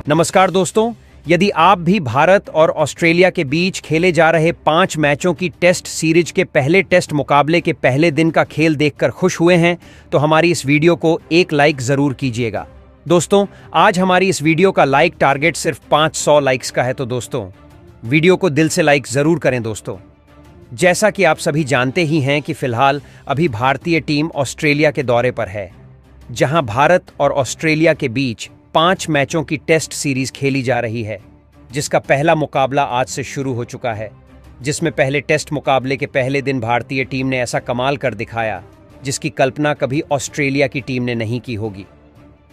नमस्कार दोस्तों, यदि आप भी भारत और ऑस्ट्रेलिया के बीच खेले जा रहे 5 मैचों की टेस्ट सीरीज के पहले टेस्ट मुकाबले के पहले दिन का खेल देखकर खुश हुए हैं तो हमारी इस वीडियो को एक लाइक जरूर कीजिएगा। दोस्तों, आज हमारी इस वीडियो का लाइक टारगेट सिर्फ 500 लाइक्स का है, तो दोस्तों वीडियो को दिल से लाइक जरूर करें। दोस्तों, जैसा कि आप सभी जानते ही हैं कि फिलहाल अभी भारतीय टीम ऑस्ट्रेलिया के दौरे पर है, जहां भारत और ऑस्ट्रेलिया के बीच 5 मैचों की टेस्ट सीरीज खेली जा रही है, जिसका पहला मुकाबला आज से शुरू हो चुका है। जिसमें पहले टेस्ट मुकाबले के पहले दिन भारतीय टीम ने ऐसा कमाल कर दिखाया जिसकी कल्पना कभी ऑस्ट्रेलिया की टीम ने नहीं की होगी।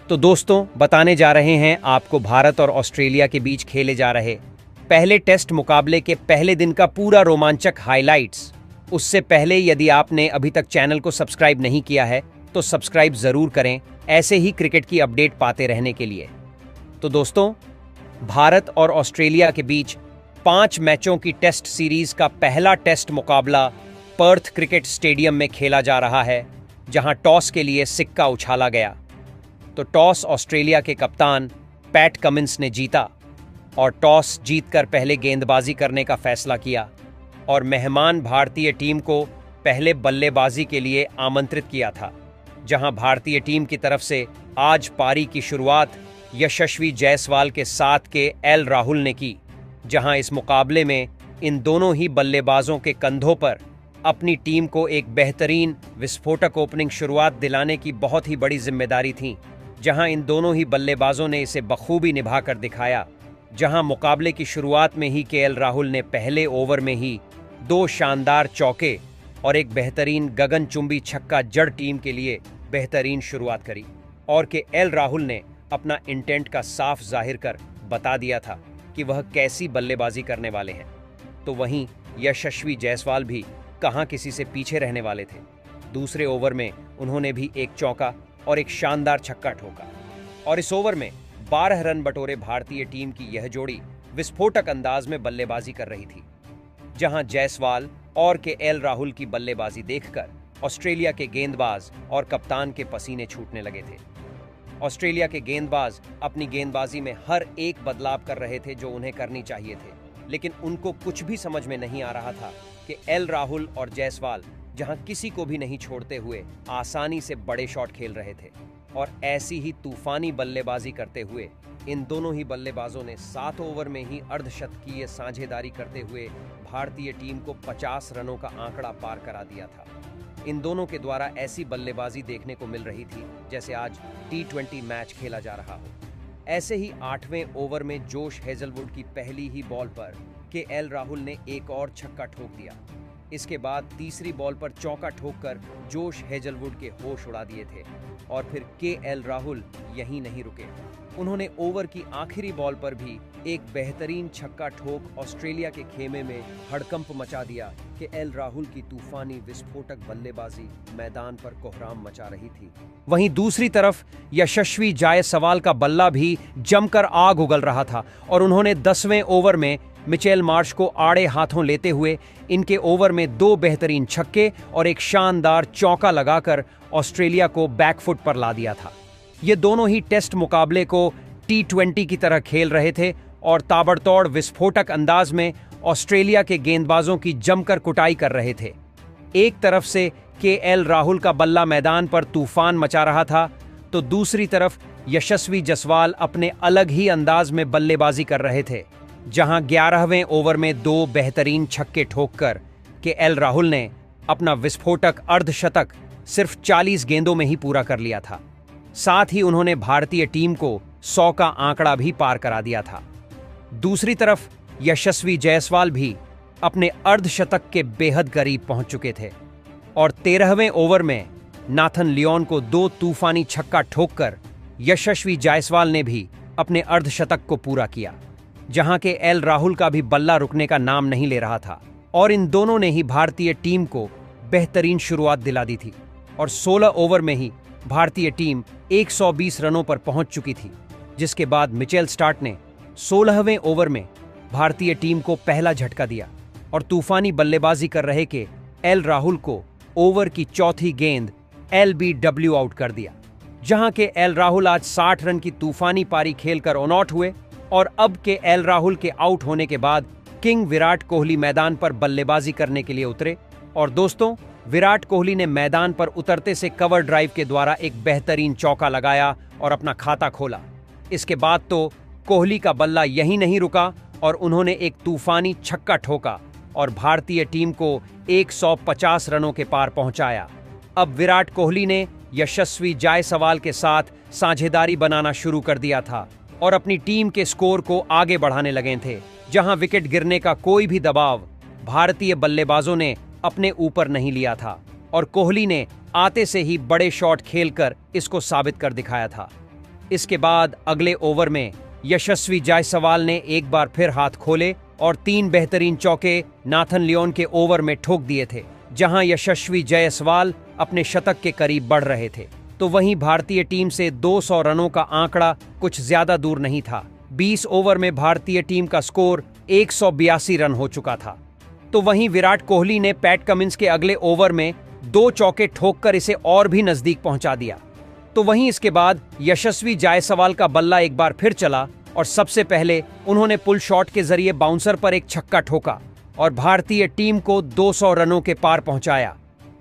तो दोस्तों, बताने जा रहे हैं आपको भारत और ऑस्ट्रेलिया के बीच खेले जा रहे पहले टेस्ट मुकाबले के पहले दिन का पूरा रोमांचक हाइलाइट्स। उससे पहले यदि आपने अभी तक चैनल को सब्सक्राइब नहीं किया है तो सब्सक्राइब जरूर करें, ऐसे ही क्रिकेट की अपडेट पाते रहने के लिए। तो दोस्तों, भारत और ऑस्ट्रेलिया के बीच 5 मैचों की टेस्ट सीरीज का पहला टेस्ट मुकाबला पर्थ क्रिकेट स्टेडियम में खेला जा रहा है, जहां टॉस के लिए सिक्का उछाला गया। तो टॉस ऑस्ट्रेलिया के कप्तान पैट कमिंस ने जीता और टॉस जीतकर पहले गेंदबाजी करने का फैसला किया और मेहमान भारतीय टीम को पहले बल्लेबाजी के लिए आमंत्रित किया था, जहां भारतीय टीम की तरफ से आज पारी की शुरुआत यशस्वी जायसवाल के साथ के एल राहुल ने की। जहां इस मुकाबले में इन दोनों ही बल्लेबाजों के कंधों पर अपनी टीम को एक बेहतरीन विस्फोटक ओपनिंग शुरुआत दिलाने की बहुत ही बड़ी जिम्मेदारी थी, जहां इन दोनों ही बल्लेबाजों ने इसे बखूबी निभाकर दिखाया। जहां मुकाबले की शुरुआत में ही के एल राहुल ने पहले ओवर में ही 2 शानदार चौके और एक बेहतरीन गगनचुंबी छक्का जड़ टीम के लिए बेहतरीन शुरुआत करी और के एल राहुल ने अपना इंटेंट का साफ जाहिर कर बता दिया था कि वह कैसी बल्लेबाजी करने वाले हैं। तो वहीं यशस्वी जायसवाल भी कहां किसी से पीछे रहने वाले थे। दूसरे ओवर में उन्होंने भी एक चौका और एक शानदार छक्का ठोका और इस ओवर में 12 रन बटोरे भारतीय टीम की यह जोड़ी विस्फोटक अंदाज में बल्लेबाजी कर रही थी। जहां जायसवाल और के एल राहुल की बल्लेबाजी देखकर ऑस्ट्रेलिया के गेंदबाज और कप्तान के पसीने छूटने लगे थे। ऑस्ट्रेलिया के गेंदबाज अपनी गेंदबाजी में हर एक बदलाव कर रहे थे जो उन्हें करनी चाहिए थे, लेकिन उनको कुछ भी समझ में नहीं आ रहा था कि एल राहुल और जायसवाल जहां किसी को भी नहीं छोड़ते हुए आसानी से बड़े शॉट खेल रहे थे। और ऐसी ही तूफानी बल्लेबाजी करते हुए इन दोनों ही बल्लेबाजों ने 7 ओवर में ही अर्धशतकीय साझेदारी करते हुए भारतीय टीम को 50 रनों का आंकड़ा पार करा दिया था। इन दोनों के द्वारा ऐसी बल्लेबाजी देखने को मिल रही थी जैसे आज T20 मैच खेला जा रहा हो। ऐसे ही 8वें ओवर में जोश हेजलवुड की पहली ही बॉल पर के एल राहुल ने एक और छक्का ठोक दिया। इसके बाद तीसरी बॉल पर चौका ठोककर जोश हेजलवुड के होश उड़ा दिए थे और फिर के एल राहुल यहीं नहीं रुके। उन्होंने ओवर की आखिरी बॉल पर भी एक बेहतरीन छक्का ठोक ऑस्ट्रेलिया के खेमे में हड़कंप मचा दिया कि एल राहुल की तूफानी विस्फोटक बल्लेबाजी मैदान पर कोहराम मचा रही थी। वहीं दूसरी तरफ यशस्वी जायसवाल का बल्ला भी जमकर आग उगल रहा था और उन्होंने 10वें ओवर में मिचेल मार्श को आड़े हाथों लेते हुए इनके ओवर में 2 बेहतरीन छक्के और एक शानदार चौका लगाकर ऑस्ट्रेलिया को बैकफुट पर ला दिया था। ये दोनों ही टेस्ट मुकाबले को T20 की तरह खेल रहे थे और ताबड़तोड़ विस्फोटक अंदाज में ऑस्ट्रेलिया के गेंदबाजों की जमकर कुटाई कर रहे थे। एक तरफ से के एल राहुल का बल्ला मैदान पर तूफान मचा रहा था, तो दूसरी तरफ यशस्वी जायसवाल अपने अलग ही अंदाज में बल्लेबाजी कर रहे थे। जहां 11वें ओवर में 2 बेहतरीन छक्के ठोककर के एल राहुल ने अपना विस्फोटक अर्धशतक सिर्फ 40 गेंदों में ही पूरा कर लिया था। साथ ही उन्होंने भारतीय टीम को 100 का आंकड़ा भी पार करा दिया था। दूसरी तरफ यशस्वी जायसवाल भी अपने अर्धशतक के बेहद करीब पहुंच चुके थे और 13वें ओवर में नाथन लियोन को 2 तूफानी छक्का ठोककर यशस्वी जायसवाल ने भी अपने अर्धशतक को पूरा किया। जहां के एल राहुल का भी बल्ला रुकने का नाम नहीं ले रहा था और इन दोनों ने ही भारतीय टीम को बेहतरीन शुरुआत दिला दी थी और 16 ओवर में ही भारतीय टीम 120 रनों पर पहुंच चुकी थी। जिसके बाद मिचेल स्टार्क ने 16वें ओवर में भारतीय टीम को पहला झटका दिया और तूफानी बल्लेबाजी कर रहे के एल राहुल को ओवर की चौथी गेंद LBW आउट कर दिया। जहां के एल राहुल आज 60 रन की तूफानी पारी खेलकर ऑन आउट हुए और अब के एल राहुल के आउट होने के बाद किंग विराट कोहली मैदान पर बल्लेबाजी करने के लिए उतरे। और दोस्तों, विराट कोहली ने मैदान पर उतरते से कवर ड्राइव के द्वारा एक बेहतरीन चौका लगाया और अपना खाता खोला। इसके बाद तो कोहली का बल्ला यहीं नहीं रुका और उन्होंने एक तूफानी छक्का ठोका और भारतीय टीम को 150 रनों के पार पहुंचाया। अब विराट कोहली ने यशस्वी जायसवाल के साथ साझेदारी बनाना शुरू कर दिया था और अपनी टीम के स्कोर को आगे बढ़ाने लगे थे। जहां विकेट गिरने का कोई भी दबाव भारतीय बल्लेबाजों ने अपने ऊपर नहीं लिया था और कोहली ने आते से ही बड़े शॉट खेलकर इसको साबित कर दिखाया था। इसके बाद अगले ओवर में यशस्वी जायसवाल ने एक बार फिर हाथ खोले और 3 बेहतरीन चौके नाथन लियोन के ओवर में ठोक दिए थे। जहां यशस्वी जायसवाल अपने शतक के करीब बढ़ रहे थे, तो वहीं भारतीय टीम से 200 रनों का आंकड़ा कुछ ज्यादा दूर नहीं था। 20 ओवर में भारतीय टीम का स्कोर 182 रन हो चुका था। तो वहीं विराट कोहली ने पैट कमिंस के अगले ओवर में 2 चौके ठोककर इसे और भी नजदीक पहुंचा दिया। तो वहीं इसके बाद यशस्वी जायसवाल का बल्ला एक बार फिर चला और सबसे पहले उन्होंने पुल शॉट के जरिए बाउंसर पर एक छक्का ठोका और भारतीय टीम को 200 रनों के पार पहुंचाया।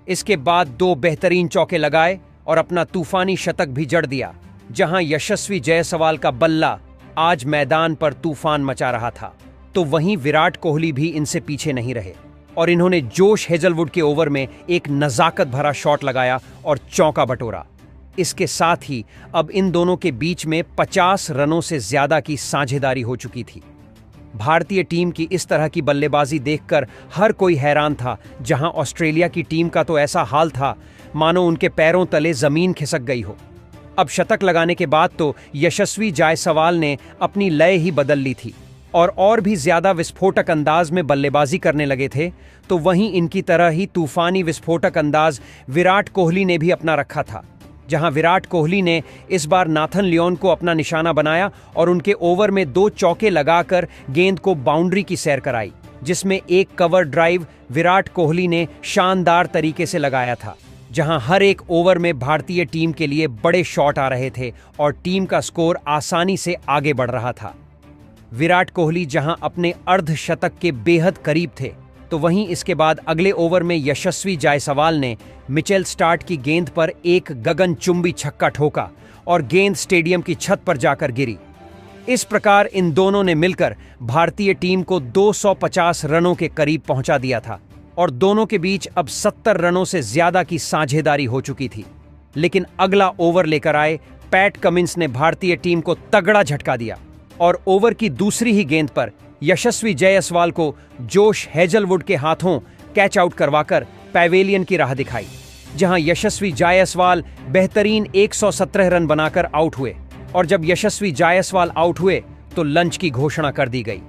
इसके बाद 2 बेहतरीन चौके लगाए और अपना तूफानी शतक भी जड़ दिया। जहां यशस्वी जायसवाल का बल्ला आज मैदान पर तूफान मचा रहा था, तो वहीं विराट कोहली भी इनसे पीछे नहीं रहे और इन्होंने जोश हेजलवुड के ओवर में एक नजाकत भरा शॉट लगाया और चौका बटोरा। इसके साथ ही अब इन दोनों के बीच में 50 रनों से ज्यादा की साझेदारी हो चुकी थी। भारतीय टीम की इस तरह की बल्लेबाजी देखकर हर कोई हैरान था। जहां ऑस्ट्रेलिया की टीम का तो ऐसा हाल था मानो उनके पैरों तले जमीन खिसक गई हो। अब शतक लगाने के बाद तो यशस्वी जायसवाल ने अपनी लय ही बदल ली थी और भी ज्यादा विस्फोटक अंदाज में बल्लेबाजी करने लगे थे। तो वहीं इनकी तरह ही तूफानी विस्फोटक अंदाज विराट कोहली ने भी अपना रखा था। जहां विराट कोहली ने इस बार नाथन लियोन को अपना निशाना बनाया और उनके ओवर में 2 चौके लगाकर गेंद को बाउंड्री की सैर कराई, जिसमें एक कवर ड्राइव विराट कोहली ने शानदार तरीके से लगाया था। जहां हर एक ओवर में भारतीय टीम के लिए बड़े शॉट आ रहे थे और टीम का स्कोर आसानी से आगे बढ़ रहा था। विराट कोहली जहां अपने अर्धशतक के बेहद करीब थे, तो वहीं इसके बाद अगले ओवर में यशस्वी जायसवाल ने मिचेल स्टार्क की गेंद पर एक गगनचुंबी छक्का ठोका और गेंद स्टेडियम की छत पर जाकर गिरी। इस प्रकार इन दोनों ने मिलकर भारतीय टीम को 250 रनों के करीब पहुंचा दिया था और दोनों के बीच अब 70 रनों से ज्यादा की साझेदारी हो चुकी थी। लेकिन अगला ओवर लेकर आए पैट कमिंस ने भारतीय टीम को तगड़ा झटका दिया और ओवर की दूसरी ही गेंद पर यशस्वी जायसवाल को जोश हेजलवुड के हाथों कैच आउट करवाकर पैवेलियन की राह दिखाई। जहां यशस्वी जायसवाल बेहतरीन 117 रन बनाकर आउट हुए और जब यशस्वी जायसवाल आउट हुए तो लंच की घोषणा कर दी गई।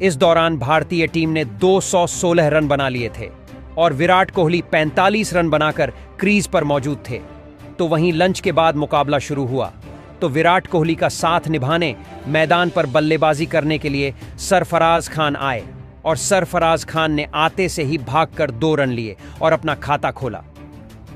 इस दौरान भारतीय टीम ने 216 रन बना लिए थे और विराट कोहली 45 रन बनाकर क्रीज पर मौजूद थे। तो वहीं लंच के बाद मुकाबला शुरू हुआ, तो विराट कोहली का साथ निभाने मैदान पर बल्लेबाजी करने के लिए सरफराज खान आए और सरफराज खान ने आते से ही भागकर 2 रन लिए और अपना खाता खोला।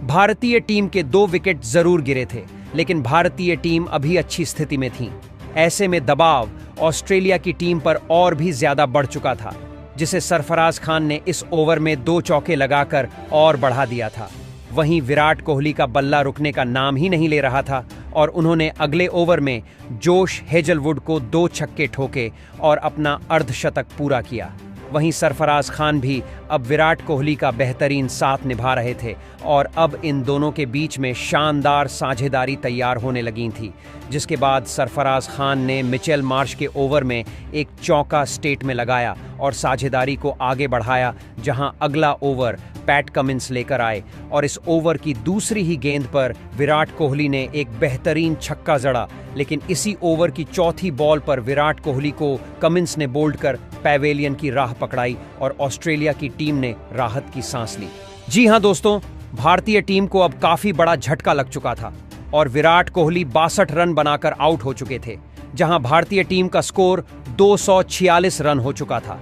भारतीय टीम के 2 विकेट जरूर गिरे थे, लेकिन भारतीय टीम अभी अच्छी स्थिति में थी। ऐसे में दबाव ऑस्ट्रेलिया की टीम पर और भी ज्यादा बढ़ चुका था, जिसे सरफराज खान ने इस ओवर में 2 चौके लगाकर और बढ़ा दिया था। वहीं विराट कोहली का बल्ला रुकने का नाम ही नहीं ले रहा था और उन्होंने अगले ओवर में जोश हेजलवुड को 2 छक्के ठोके और अपना अर्धशतक पूरा किया। वहीं सरफराज खान भी अब विराट कोहली का बेहतरीन साथ निभा रहे थे और अब इन दोनों के बीच में शानदार साझेदारी तैयार होने लगी थी, जिसके बाद सरफराज खान ने मिचेल मार्श के ओवर में एक चौका स्टेट में लगाया और साझेदारी को आगे बढ़ाया। जहां अगला ओवर पैट कमिंस लेकर आए और इस ओवर की दूसरी ही गेंद पर विराट कोहली ने एक बेहतरीन छक्का जड़ा, लेकिन इसी ओवर की चौथी बॉल पर विराट कोहली को कमिंस ने बोल्ड कर पैवेलियन की राह पकड़ाई और ऑस्ट्रेलिया की टीम ने राहत की सांस ली। जी हां दोस्तों, भारतीय टीम को अब काफी बड़ा झटका लग चुका था और विराट कोहली 62 रन बनाकर आउट हो चुके थे, जहां भारतीय टीम का स्कोर 246 रन हो चुका था।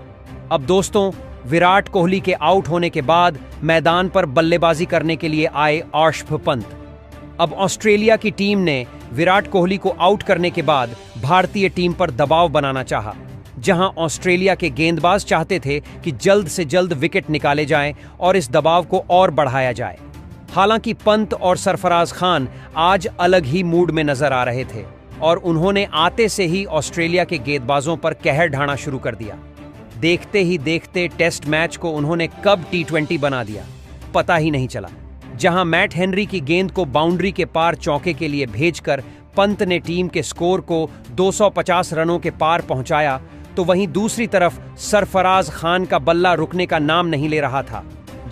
अब दोस्तों, विराट कोहली के आउट होने के बाद मैदान पर बल्लेबाजी करने के लिए आए अर्शदीप पंत अब ऑस्ट्रेलिया की टीम ने विराट कोहली को आउट करने के बाद भारतीय टीम पर दबाव बनाना चाहा, जहां ऑस्ट्रेलिया के गेंदबाज चाहते थे कि जल्द से जल्द विकेट निकाले जाएं और इस दबाव को और बढ़ाया जाए। हालांकि पंत और सरफराज खान आज अलग ही मूड में नजर आ रहे थे और उन्होंने आते से ही ऑस्ट्रेलिया के गेंदबाजों पर कहर ढाना शुरू कर दिया। देखते ही देखते टेस्ट मैच को उन्होंने कब T20 बना दिया, पता ही नहीं चला। जहां मैट हेनरी की गेंद को बाउंड्री के पार चौके के लिए भेजकर पंत ने टीम के स्कोर को 250 रनों के पार पहुंचाया, तो वहीं दूसरी तरफ सरफराज खान का बल्ला रुकने का नाम नहीं ले रहा था।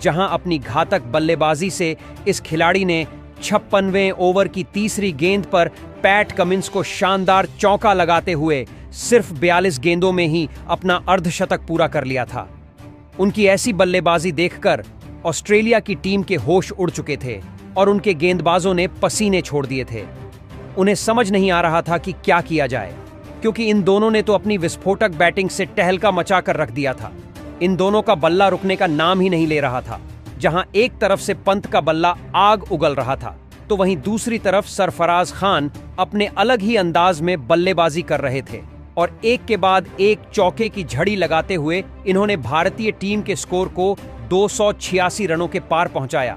जहां अपनी घातक बल्लेबाजी से इस खिलाड़ी ने 56वें ओवर की तीसरी गेंद पर पैट कमिंस को शानदार चौका लगाते हुए सिर्फ 42 गेंदों में ही अपना अर्धशतक पूरा कर लिया था। उनकी ऐसी बल्लेबाजी देखकर ऑस्ट्रेलिया की टीम के होश उड़ चुके थे और उनके गेंदबाजों ने पसीने छोड़ दिए थे। उन्हें समझ नहीं आ रहा था कि क्या किया जाए, क्योंकि इन दोनों ने तो अपनी विस्फोटक बैटिंग से टहलका मचाकर रख दिया था। इन दोनों का बल्ला रुकने का नाम ही नहीं ले रहा था। जहां एक तरफ से पंत का बल्ला आग उगल रहा था, तो वहीं दूसरी तरफ सरफराज खान अपने अलग ही अंदाज में बल्लेबाजी कर रहे थे और एक के बाद एक चौके की झड़ी लगाते हुए इन्होंने भारतीय टीम के स्कोर को 286 रनों के पार पहुंचाया।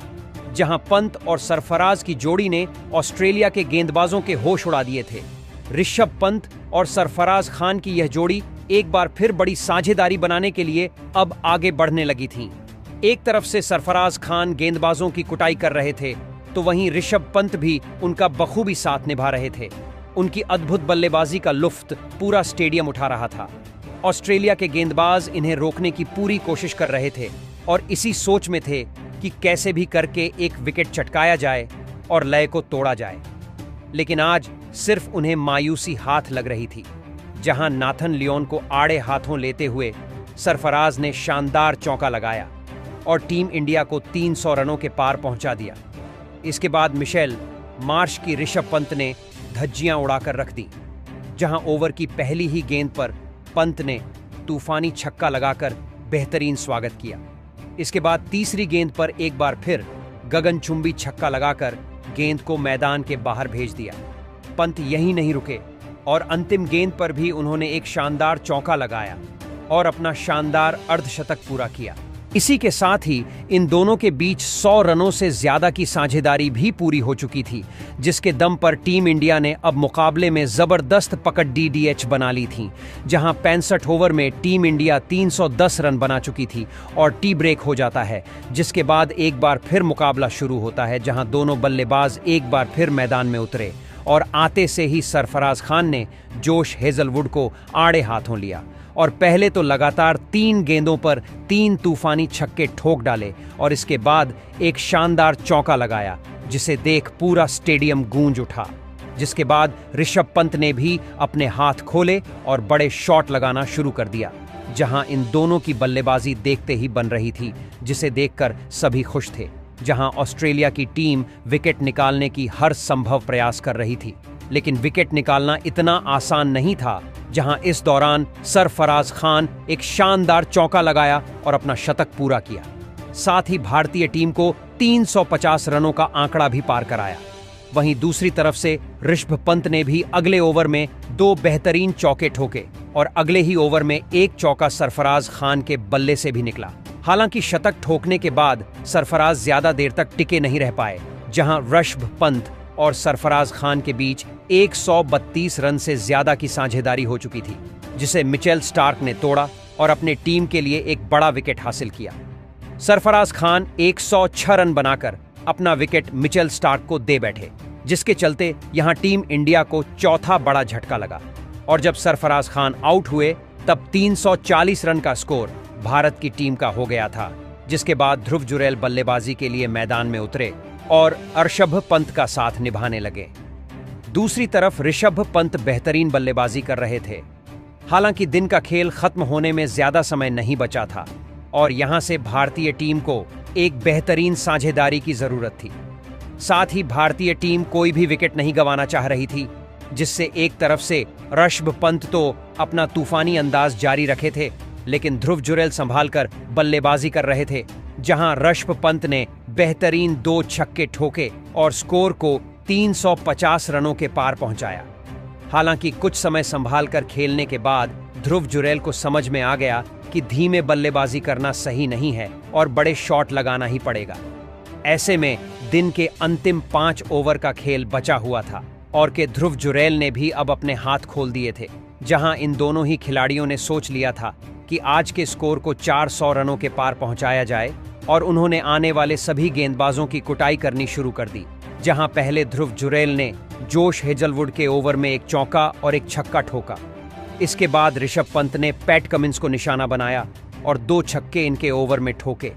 जहां पंत और सरफराज की जोड़ी ने ऑस्ट्रेलिया के गेंदबाजों के होश उड़ा दिए थे। ऋषभ पंत और सरफराज खान की यह जोड़ी एक बार फिर बड़ी साझेदारी बनाने के लिए अब आगे बढ़ने लगी थी। एक तरफ से सरफराज खान गेंदबाजों की कुटाई कर रहे थे, तो वहीं ऋषभ पंत भी उनका बखूबी साथ निभा रहे थे। उनकी अद्भुत बल्लेबाजी का लुफ्त पूरा स्टेडियम उठा रहा था। ऑस्ट्रेलिया के गेंदबाज इन्हें रोकने की पूरी कोशिश कर रहे थे और इसी सोच में थे कि कैसे भी करके एक विकेट चटकाया जाए और लय को तोड़ा जाए। लेकिन आज सिर्फ उन्हें मायूसी हाथ लग रही थी। जहां नाथन लियोन को आड़े हाथों लेते हुए सरफराज ने शानदार चौका लगाया और टीम इंडिया को 300 रनों के पार पहुंचा दिया। इसके बाद मिशेल मार्श की ऋषभ पंत ने धज्जियां उड़ाकर रख दी। जहां ओवर की पहली ही गेंद पर पंत ने तूफानी छक्का लगाकर बेहतरीन स्वागत किया। इसके बाद तीसरी गेंद पर एक बार फिर गगनचुंबी छक्का लगाकर गेंद को मैदान के बाहर भेज दिया। पंत यहीं नहीं रुके और अंतिम गेंद पर भी उन्होंने एक शानदार चौका लगाया और अपना शानदार अर्धशतक पूरा किया। इसी के साथ ही इन दोनों के बीच 100 रनों से ज्यादा की साझेदारी भी पूरी हो चुकी थी, जिसके दम पर टीम इंडिया ने अब मुकाबले में जबरदस्त पकड़ DDH बना ली थी। जहां 65 ओवर में टीम इंडिया 310 रन बना चुकी थी और टी ब्रेक हो जाता है, जिसके बाद एक बार फिर मुकाबला शुरू होता है। जहां दोनों बल्लेबाज एक बार फिर मैदान में उतरे और आते से ही सरफराज खान ने जोश हेजलवुड को आड़े हाथों लिया और पहले तो लगातार 3 गेंदों पर 3 तूफानी छक्के ठोक डाले और इसके बाद एक शानदार चौका लगाया, जिसे देख पूरा स्टेडियम गूंज उठा। जिसके बाद ऋषभ पंत ने भी अपने हाथ खोले और बड़े शॉट लगाना शुरू कर दिया। जहां इन दोनों की बल्लेबाजी देखते ही बन रही थी, जिसे देखकर सभी खुश थे। जहां ऑस्ट्रेलिया की टीम विकेट निकालने की हर संभव प्रयास कर रही थी, लेकिन विकेट निकालना इतना आसान नहीं था। जहां इस दौरान सरफराज खान एक शानदार चौका लगाया और अपना शतक पूरा किया। साथ ही भारतीय टीम को 350 रनों का आंकड़ा भी पार कराया। वहीं दूसरी तरफ से ऋषभ पंत ने भी अगले ओवर में 2 बेहतरीन चौके ठोके और अगले ही ओवर में एक चौका सरफराज खान के बल्ले से भी निकला। हालांकि शतक ठोकने के बाद सरफराज ज्यादा देर तक टिके नहीं रह पाए। जहां ऋषभ पंत और सरफराज खान के बीच 132 रन से ज्यादा की साझेदारी हो चुकी थी, जिसे मिचेल स्टार्क ने तोड़ा और अपने टीम के लिए एक बड़ा विकेट हासिल किया। सरफराज खान 106 रन बनाकर अपना विकेट मिचेल स्टार्क को दे बैठे, जिसके चलते यहां टीम इंडिया को चौथा बड़ा झटका लगा और जब सरफराज खान आउट हुए तब 340 रन का स्कोर भारत की टीम का हो गया था। जिसके बाद ध्रुव जुरैल बल्लेबाजी के लिए मैदान में उतरे और ऋषभ पंत का साथ निभाने लगे। दूसरी तरफ ऋषभ पंत बेहतरीन बल्लेबाजी कर रहे थे। हालांकि दिन का खेल खत्म होने में ज्यादा समय नहीं बचा था और यहां से भारतीय टीम को एक बेहतरीन साझेदारी की जरूरत थी। साथ ही भारतीय टीम कोई भी विकेट नहीं गंवाना चाह रही थी, जिससे एक तरफ से ऋषभ पंत तो अपना तूफानी अंदाज जारी रखे थे, लेकिन ध्रुव जुरैल संभालकर बल्लेबाजी कर रहे थे। जहां ऋषभ पंत ने बेहतरीन 2 छक्के ठोके और स्कोर को 350 रनों के पार पहुंचाया। हालांकि कुछ समय संभाल कर खेलने के बाद ध्रुव जुरैल को समझ में आ गया कि धीमे बल्लेबाजी करना सही नहीं है और बड़े शॉट लगाना ही पड़ेगा। ऐसे में दिन के अंतिम 5 ओवर का खेल बचा हुआ था और के ध्रुव जुरैल ने भी अब अपने हाथ खोल दिए थे। जहां इन दोनों ही खिलाड़ियों ने सोच लिया था कि आज के स्कोर को 400 रनों के पार पहुंचाया जाए और उन्होंने आने वाले सभी गेंदबाजों की कुटाई करनी शुरू कर दी। जहां पहले ध्रुव जुरैल ने जोश हेजलवुड के ओवर में एक चौका और एक छक्का ठोका। इसके बाद ऋषभ पंत ने पैट कमिंस को निशाना बनाया और 2 छक्के इनके ओवर में ठोके।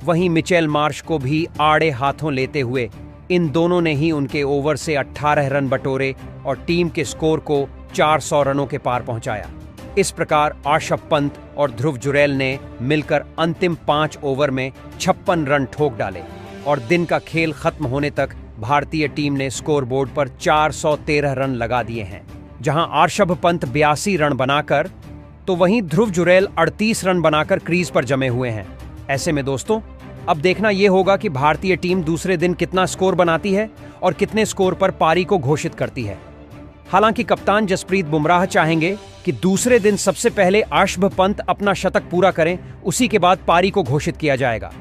वहीं मिचेल मार्श को भी आड़े हाथों लेते हुए इन दोनों ने ही उनके ओवर से 18 रन बटोरे और टीम के स्कोर को 400 रनों के पार पहुंचाया। इस प्रकार ऋषभ पंत और ध्रुव जुरैल ने मिलकर अंतिम 5 ओवर में 56 रन ठोक डाले और दिन का खेल खत्म होने तक भारतीय टीम ने स्कोरबोर्ड पर 413 रन लगा दिए हैं। जहां ऋषभ पंत 82 रन बनाकर तो वहीं ध्रुव जुरैल 38 रन बनाकर क्रीज पर जमे हुए हैं। ऐसे में दोस्तों अब देखना यह होगा कि भारतीय टीम दूसरे दिन कितना स्कोर बनाती है और कितने स्कोर पर पारी को घोषित करती है। हालांकि कप्तान जसप्रीत बुमराह चाहेंगे कि दूसरे दिन सबसे पहले ऋषभ पंत अपना शतक पूरा करें, उसी के बाद पारी को घोषित किया जाएगा।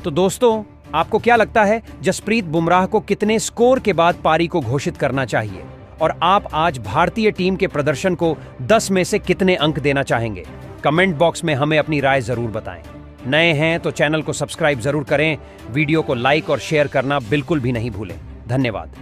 तो दोस्तों आपको क्या लगता है, जसप्रीत बुमराह को कितने स्कोर के बाद पारी को घोषित करना चाहिए और आप आज भारतीय टीम के प्रदर्शन को 10 में से कितने अंक देना चाहेंगे? कमेंट बॉक्स में हमें अपनी राय जरूर बताएं। नए हैं तो चैनल को सब्सक्राइब जरूर करें, वीडियो को लाइक और शेयर करना बिल्कुल भी नहीं भूलें। धन्यवाद।